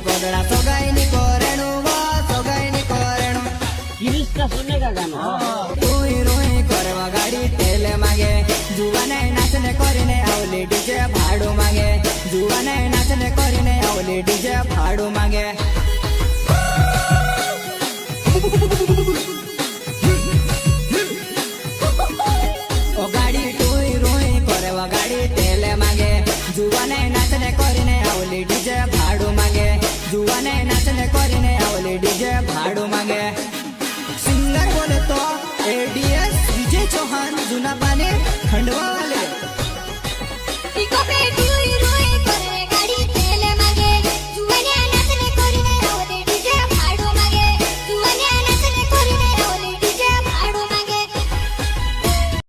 गोदड़ा सोगाईनी कोरेणु वो सोगाईनी कोरेणु गिरीशचा सुनेगा गाणं रुई रुई करवा गाडी तेल मागे जुवाने नाचने करीने आवली डीजे भाडू मागे जुवाने नाचने करीने आवली डीजे भाडू मागे ओ गाडी रुई रुई करवा गाडी तेल मागे जुवाने नाचने करीने आवली डीजे भाडू मागे जुवाने नाचने करीने आवली डीजे भाडू मागे सिंगर बोले तो एडीएस विजय चौहान जुना पाने खंडवा वाले।